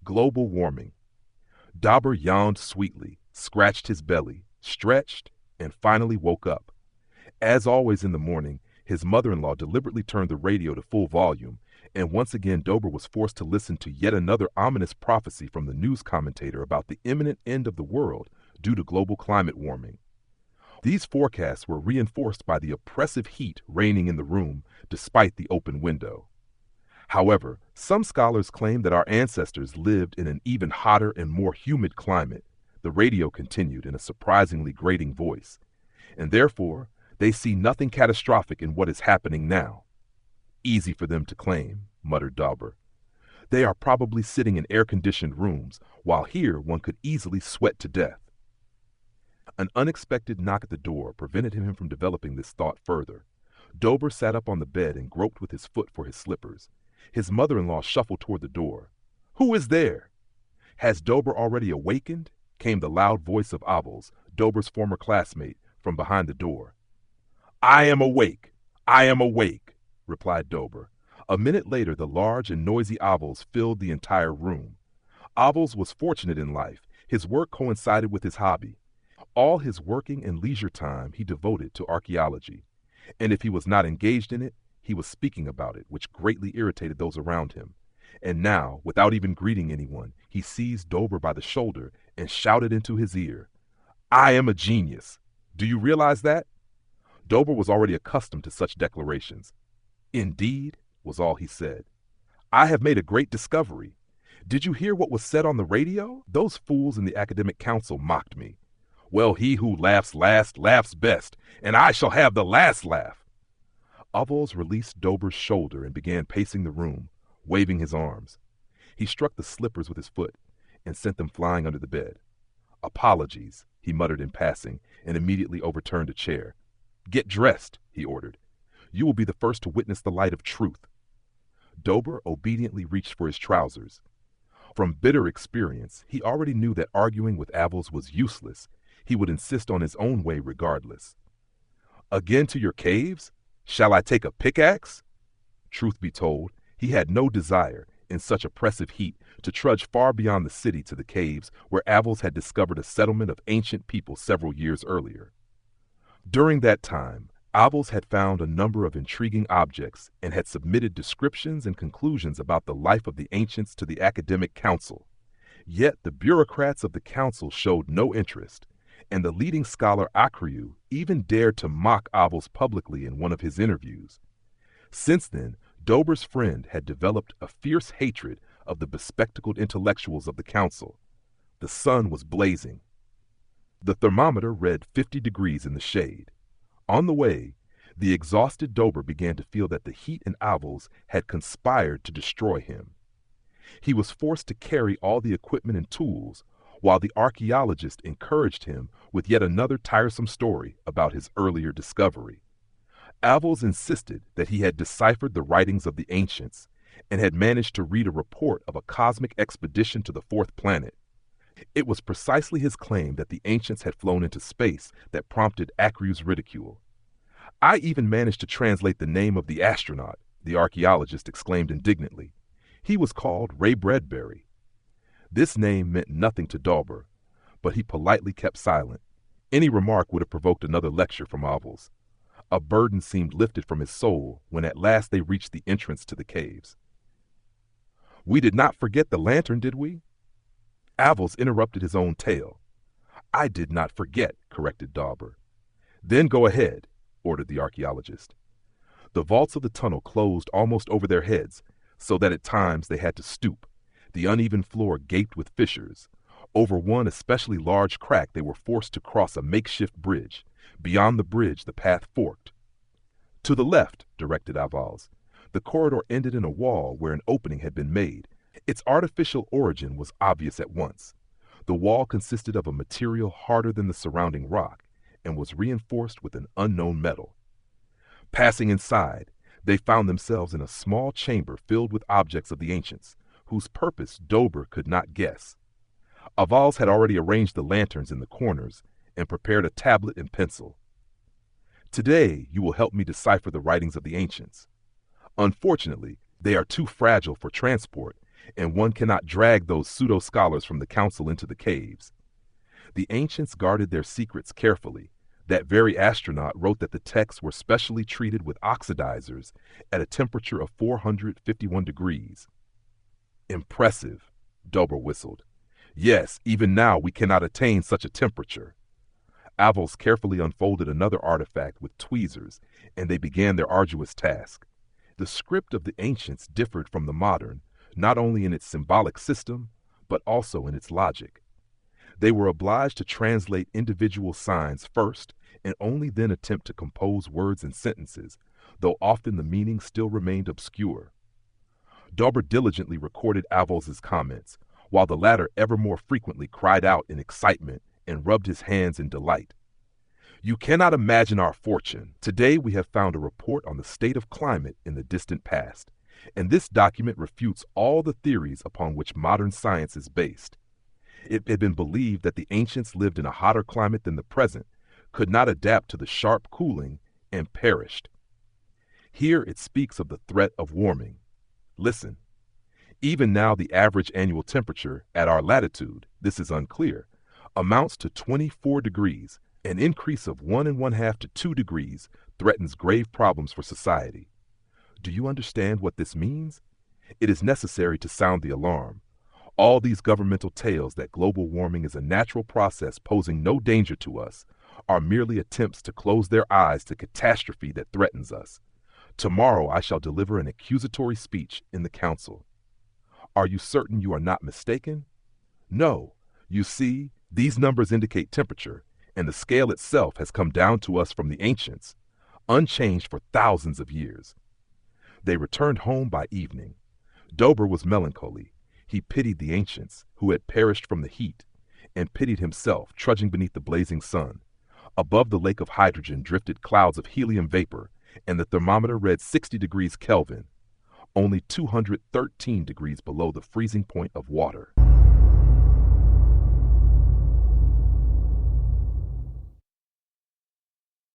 Global warming. Dauber yawned sweetly, scratched his belly, stretched, and finally woke up. As always in the morning, his mother-in-law deliberately turned the radio to full volume, and once again Dauber was forced to listen to yet another ominous prophecy from the news commentator about the imminent end of the world due to global climate warming. These forecasts were reinforced by the oppressive heat reigning in the room despite the open window. However, some scholars claim that our ancestors lived in an even hotter and more humid climate, the radio continued in a surprisingly grating voice, and therefore they see nothing catastrophic in what is happening now. Easy for them to claim, muttered Dauber. They are probably sitting in air-conditioned rooms, while here one could easily sweat to death. An unexpected knock at the door prevented him from developing this thought further. Dauber sat up on the bed and groped with his foot for his slippers. His mother-in-law shuffled toward the door. "Who is there?" "Has Dauber already awakened?" came the loud voice of Abels, Dauber's former classmate, from behind the door. "I am awake! I am awake!" replied Dauber. A minute later, the large and noisy Abels filled the entire room. Abels was fortunate in life. His work coincided with his hobby. All his working and leisure time he devoted to archaeology, and if he was not engaged in it, he was speaking about it, which greatly irritated those around him. And now, without even greeting anyone, he seized Dauber by the shoulder and shouted into his ear, "I am a genius. Do you realize that?" Dauber was already accustomed to such declarations. "Indeed," was all he said. "I have made a great discovery. Did you hear what was said on the radio? Those fools in the academic council mocked me. Well, he who laughs last laughs best, and I shall have the last laugh." Abels released Dauber's shoulder and began pacing the room, waving his arms. He struck the slippers with his foot and sent them flying under the bed. "Apologies," he muttered in passing, and immediately overturned a chair. "Get dressed," he ordered. "You will be the first to witness the light of truth." Dauber obediently reached for his trousers. From bitter experience, he already knew that arguing with Abels was useless. He would insist on his own way regardless. "Again to your caves? Shall I take a pickaxe?" Truth be told, he had no desire, in such oppressive heat, to trudge far beyond the city to the caves where Abels had discovered a settlement of ancient people several years earlier. During that time, Abels had found a number of intriguing objects and had submitted descriptions and conclusions about the life of the ancients to the academic council. Yet the bureaucrats of the council showed no interest, and the leading scholar Akriu even dared to mock Abels publicly in one of his interviews. Since then, Dauber's friend had developed a fierce hatred of the bespectacled intellectuals of the council. The sun was blazing. The thermometer read 50 degrees in the shade. On the way, the exhausted Dauber began to feel that the heat and Abels had conspired to destroy him. He was forced to carry all the equipment and tools, while the archaeologist encouraged him with yet another tiresome story about his earlier discovery. Abels insisted that he had deciphered the writings of the ancients and had managed to read a report of a cosmic expedition to the fourth planet. It was precisely his claim that the ancients had flown into space that prompted Akriu's ridicule. "I even managed to translate the name of the astronaut," the archaeologist exclaimed indignantly. "He was called Ray Bradbury." This name meant nothing to Dauber, but he politely kept silent. Any remark would have provoked another lecture from Abels. A burden seemed lifted from his soul when at last they reached the entrance to the caves. "We did not forget the lantern, did we?" Abels interrupted his own tale. "I did not forget," corrected Dauber. "Then go ahead," ordered the archaeologist. The vaults of the tunnel closed almost over their heads, so that at times they had to stoop. The uneven floor gaped with fissures. Over one especially large crack they were forced to cross a makeshift bridge. Beyond the bridge the path forked. "To the left," directed Abels. The corridor ended in a wall where an opening had been made. Its artificial origin was obvious at once. The wall consisted of a material harder than the surrounding rock and was reinforced with an unknown metal. Passing inside, they found themselves in a small chamber filled with objects of the ancients, whose purpose Dauber could not guess. Abels had already arranged the lanterns in the corners and prepared a tablet and pencil. "Today you will help me decipher the writings of the ancients. Unfortunately, they are too fragile for transport, and one cannot drag those pseudo-scholars from the council into the caves. The ancients guarded their secrets carefully. That very astronaut wrote that the texts were specially treated with oxidizers at a temperature of 451 degrees. Impressive, Dober whistled. Yes, even now we cannot attain such a temperature. Avos carefully unfolded another artifact with tweezers, and they began their arduous task. The script of the ancients differed from the modern, not only in its symbolic system, but also in its logic. They were obliged to translate individual signs first, and only then attempt to compose words and sentences, though often the meaning still remained obscure. Dober diligently recorded Avos's comments, while the latter ever more frequently cried out in excitement and rubbed his hands in delight. You cannot imagine our fortune. Today we have found a report on the state of climate in the distant past, and this document refutes all the theories upon which modern science is based. It had been believed that the ancients lived in a hotter climate than the present, could not adapt to the sharp cooling, and perished. Here it speaks of the threat of warming. Listen. Even now the average annual temperature at our latitude, this is unclear, amounts to 24 degrees. An increase of 1 1/2 to 2 degrees threatens grave problems for society. Do you understand what this means? It is necessary to sound the alarm. All these governmental tales that global warming is a natural process posing no danger to us are merely attempts to close their eyes to catastrophe that threatens us. Tomorrow I shall deliver an accusatory speech in the council. Are you certain you are not mistaken? No. You see, these numbers indicate temperature, and the scale itself has come down to us from the ancients, unchanged for thousands of years. They returned home by evening. Dober was melancholy. He pitied the ancients, who had perished from the heat, and pitied himself, trudging beneath the blazing sun. Above the lake of hydrogen drifted clouds of helium vapor, and the thermometer read 60 degrees Kelvin, only 213 degrees below the freezing point of water.